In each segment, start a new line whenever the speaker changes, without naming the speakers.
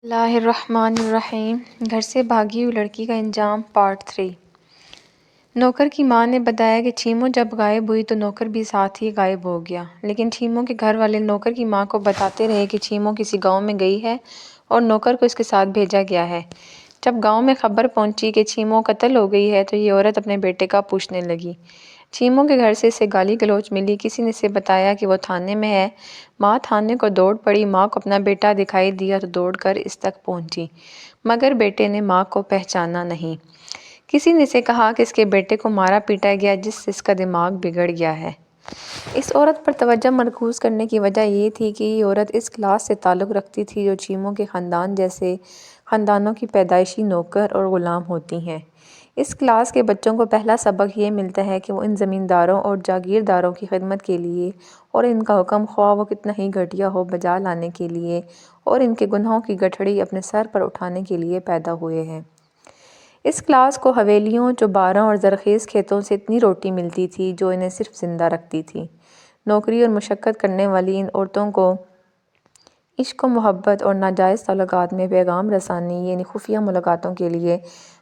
اللہ الرحمن الرحیم۔ گھر سے بھاگی ہوئی لڑکی کا انجام پارٹ 3۔ نوکر کی ماں نے بتایا کہ چھیمو جب غائب ہوئی تو نوکر بھی ساتھ ہی غائب ہو گیا، لیکن چھیمو کے گھر والے نوکر کی ماں کو بتاتے رہے کہ چھیمو کسی گاؤں میں گئی ہے اور نوکر کو اس کے ساتھ بھیجا گیا ہے۔ جب گاؤں میں خبر پہنچی کہ چھیمو قتل ہو گئی ہے تو یہ عورت اپنے بیٹے کا پوچھنے لگی۔ چھیمو کے گھر سے اسے گالی گلوچ ملی، کسی نے اسے بتایا کہ وہ تھانے میں ہے۔ ماں تھانے کو دوڑ پڑی، ماں کو اپنا بیٹا دکھائی دیا تو دوڑ کر اس تک پہنچی، مگر بیٹے نے ماں کو پہچانا نہیں۔ کسی نے اسے کہا کہ اس کے بیٹے کو مارا پیٹا گیا جس سے اس کا دماغ بگڑ گیا ہے۔ اس عورت پر توجہ مرکوز کرنے کی وجہ یہ تھی کہ یہ عورت اس کلاس سے تعلق رکھتی تھی جو چھیمو کے خاندان جیسے خاندانوں کی پیدائشی نوکر اور غلام ہوتی ہیں۔ اس کلاس کے بچوں کو پہلا سبق یہ ملتا ہے کہ وہ ان زمینداروں اور جاگیرداروں کی خدمت کے لیے اور ان کا حکم خواہ وہ کتنا ہی گھٹیا ہو بجا لانے کے لیے اور ان کے گناہوں کی گٹھڑی اپنے سر پر اٹھانے کے لیے پیدا ہوئے ہیں۔ اس کلاس کو حویلیوں، چوباروں اور زرخیز کھیتوں سے اتنی روٹی ملتی تھی جو انہیں صرف زندہ رکھتی تھی۔ نوکری اور مشقت کرنے والی ان عورتوں کو عشق و محبت اور ناجائز تعلقات میں پیغام رسانی یعنی خفیہ ملاقاتوں کے لیے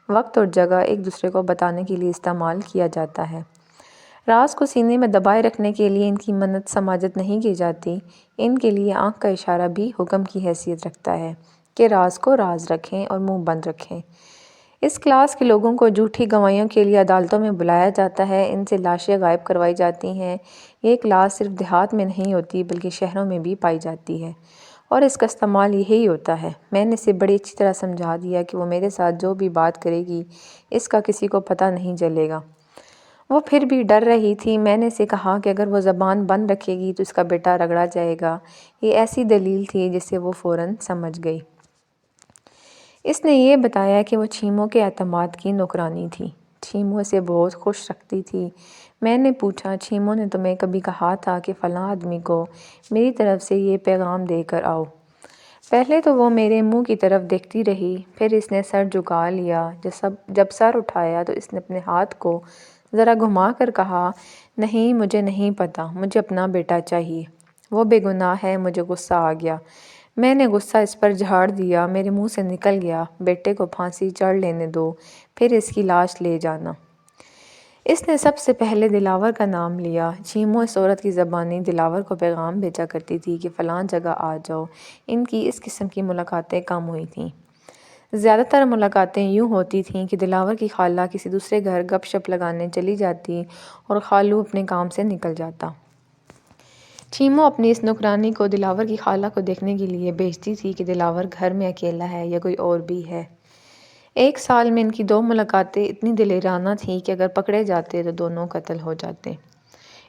وقت اور جگہ ایک دوسرے کو بتانے کے لیے استعمال کیا جاتا ہے۔ راز کو سینے میں دبائے رکھنے کے لیے ان کی منت سماجت نہیں کی جاتی۔ ان کے لیے آنکھ کا اشارہ بھی حکم کی حیثیت رکھتا ہے کہ راز کو راز رکھیں اور منہ بند رکھیں۔ اس کلاس کے لوگوں کو جھوٹی گواہیوں کے لیے عدالتوں میں بلایا جاتا ہے، ان سے لاشیں غائب کروائی جاتی ہیں۔ یہ کلاس صرف دیہات میں نہیں ہوتی بلکہ شہروں میں بھی پائی جاتی ہے اور اس کا استعمال یہی ہوتا ہے۔ میں نے اسے بڑی اچھی طرح سمجھا دیا کہ وہ میرے ساتھ جو بھی بات کرے گی اس کا کسی کو پتہ نہیں چلے گا۔ وہ پھر بھی ڈر رہی تھی۔ میں نے اسے کہا کہ اگر وہ زبان بند رکھے گی تو اس کا بیٹا رگڑا جائے گا۔ یہ ایسی دلیل تھی جسے وہ فوراً سمجھ گئی۔ اس نے یہ بتایا کہ وہ چھیمو کے اعتماد کی نوکرانی تھی۔ چھیمو اسے بہت خوش رکھتی تھی۔ میں نے پوچھا، چھیمو نے تمہیں کبھی کہا تھا کہ فلاں آدمی کو میری طرف سے یہ پیغام دے کر آؤ؟ پہلے تو وہ میرے منہ کی طرف دیکھتی رہی، پھر اس نے سر جھکا لیا۔ جب سر اٹھایا تو اس نے اپنے ہاتھ کو ذرا گھما کر کہا، نہیں مجھے نہیں پتہ، مجھے اپنا بیٹا چاہیے، وہ بے گناہ ہے۔ مجھے غصہ آ گیا، میں نے غصہ اس پر جھاڑ دیا، میرے منہ سے نکل گیا، بیٹے کو پھانسی چڑھ لینے دو، پھر اس کی لاش لے جانا۔ اس نے سب سے پہلے دلاور کا نام لیا۔ چھیمو اس عورت کی زبانی دلاور کو پیغام بھیجا کرتی تھی کہ فلاں جگہ آ جاؤ۔ ان کی اس قسم کی ملاقاتیں کم ہوئی تھیں۔ زیادہ تر ملاقاتیں یوں ہوتی تھیں کہ دلاور کی خالہ کسی دوسرے گھر گپ شپ لگانے چلی جاتی اور خالو اپنے کام سے نکل جاتا۔ چھیمو اپنی اس نوکرانی کو دلاور کی خالہ کو دیکھنے کے لیے بھیجتی تھی کہ دلاور گھر میں اکیلا ہے یا کوئی اور بھی ہے۔ ایک سال میں ان کی 2 ملاقاتیں اتنی دلیرانہ تھیں کہ اگر پکڑے جاتے تو دونوں قتل ہو جاتے۔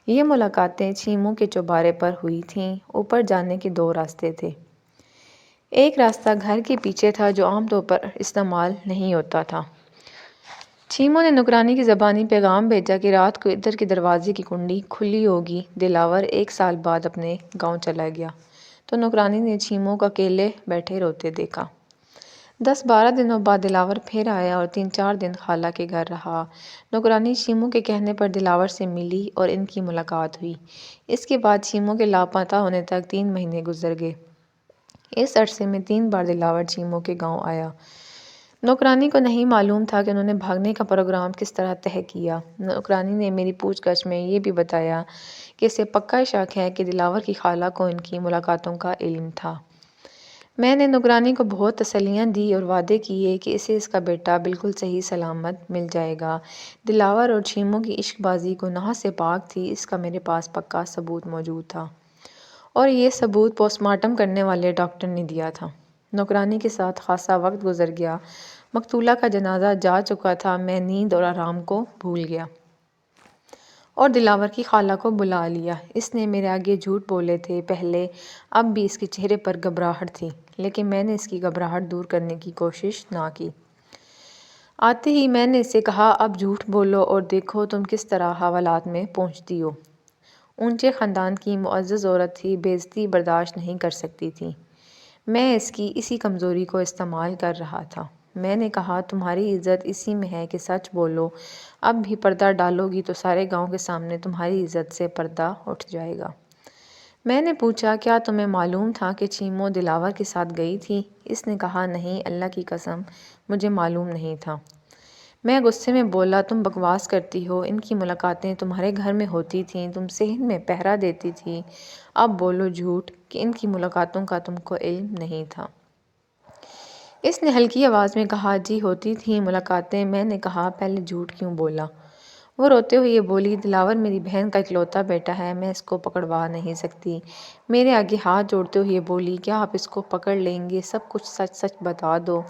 یہ ملاقاتیں چھیمو کے چوبارے پر ہوئی تھیں۔ اوپر جانے کے 2 راستے تھے۔ ایک راستہ گھر کے پیچھے تھا جو عام طور پر استعمال نہیں ہوتا تھا۔ چھیمو نے نوکرانی کی زبانی پیغام بھیجا کہ رات کو ادھر کے دروازے کی کنڈی کھلی ہوگی۔ دلاور 1 سال بعد اپنے گاؤں چلا گیا تو نوکرانی نے چھیمو کو اکیلے بیٹھے روتے دیکھا۔ 10-12 دنوں بعد دلاور پھر آیا اور 3-4 دن خالہ کے گھر رہا۔ نوکرانی چھیمو کے کہنے پر دلاور سے ملی اور ان کی ملاقات ہوئی۔ اس کے بعد چھیمو کے لاپتہ ہونے تک 3 مہینے گزر گئے۔ اس عرصے میں 3 بار دلاور چھیمو کے گاؤں آیا۔ نوکرانی کو نہیں معلوم تھا کہ انہوں نے بھاگنے کا پروگرام کس طرح طے کیا۔ نوکرانی نے میری پوچھ گچھ میں یہ بھی بتایا کہ اسے پکا شک ہے کہ دلاور کی خالہ کو ان کی ملاقاتوں کا علم تھا۔ میں نے نوکرانی کو بہت تسلیاں دی اور وعدے کیے کہ اسے اس کا بیٹا بالکل صحیح سلامت مل جائے گا۔ دلاور اور چھیمو کی عشق بازی گناہ سے پاک تھی، اس کا میرے پاس پکا ثبوت موجود تھا اور یہ ثبوت پوسٹ مارٹم کرنے والے ڈاکٹر نے دیا تھا۔ نوکرانی کے ساتھ خاصا وقت گزر گیا۔ مقتولہ کا جنازہ جا چکا تھا۔ میں نیند اور آرام کو بھول گیا اور دلاور کی خالہ کو بلا لیا۔ اس نے میرے آگے جھوٹ بولے تھے پہلے، اب بھی اس کے چہرے پر گھبراہٹ تھی، لیکن میں نے اس کی گھبراہٹ دور کرنے کی کوشش نہ کی۔ آتے ہی میں نے اسے کہا، اب جھوٹ بولو اور دیکھو تم کس طرح حوالات میں پہنچتی ہو۔ اونچے خاندان کی معزز عورت تھی، بے عزتی برداشت نہیں کر سکتی تھی۔ میں اس کی اسی کمزوری کو استعمال کر رہا تھا۔ میں نے کہا، تمہاری عزت اسی میں ہے کہ سچ بولو۔ اب بھی پردہ ڈالو گی تو سارے گاؤں کے سامنے تمہاری عزت سے پردہ اٹھ جائے گا۔ میں نے پوچھا کیا تمہیں معلوم تھا کہ چیمو دلاور کے ساتھ گئی تھی؟ اس نے کہا نہیں اللہ کی قسم مجھے معلوم نہیں تھا۔ میں غصے میں بولا تم بکواس کرتی ہو، ان کی ملاقاتیں تمہارے گھر میں ہوتی تھیں، تم صحن میں پہرا دیتی تھی، اب بولو جھوٹ کہ ان کی ملاقاتوں کا تم کو علم نہیں تھا۔ اس نے ہلکی آواز میں کہا جی ہوتی تھیں ملاقاتیں۔ میں نے کہا پہلے جھوٹ کیوں بولا؟ وہ روتے ہوئے یہ بولی دلاور میری بہن کا اکلوتا بیٹا ہے، میں اس کو پکڑوا نہیں سکتی۔ میرے آگے ہاتھ جوڑتے ہوئے یہ بولی کیا آپ اس کو پکڑ لیں گے؟ سب کچھ سچ سچ بتا دو،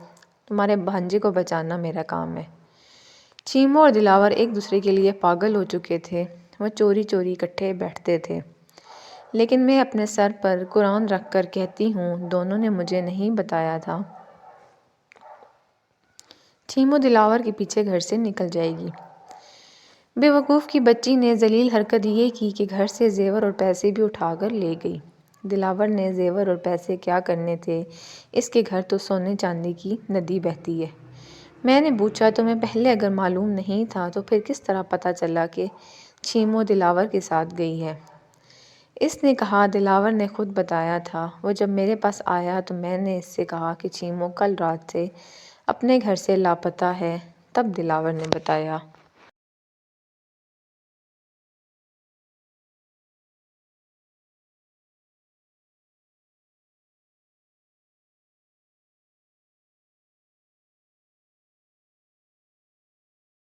تمہارے بھانجے کو بچانا میرا کام ہے۔ چیمو اور دلاور ایک دوسرے کے لیے پاگل ہو چکے تھے، وہ چوری چوری اکٹھے بیٹھتے تھے، لیکن میں اپنے سر پر قرآن رکھ کر کہتی ہوں دونوں نے مجھے نہیں بتایا تھا چیمو دلاور کے پیچھے گھر سے نکل جائے گی۔ بے وقوف کی بچی نے ذلیل حرکت یہ کی کہ گھر سے زیور اور پیسے بھی اٹھا کر لے گئی۔ دلاور نے زیور اور پیسے کیا کرنے تھے؟ اس کے گھر تو سونے چاندی کی ندی بہتی ہے۔ میں نے پوچھا تمہیں پہلے اگر معلوم نہیں تھا تو پھر کس طرح پتہ چلا کہ چیمو دلاور کے ساتھ گئی ہے؟ اس نے کہا دلاور نے خود بتایا تھا، وہ جب میرے پاس آیا تو میں نے اس سے کہا کہ چیمو کل رات سے اپنے گھر سے لاپتہ ہے، تب دلاور نے بتایا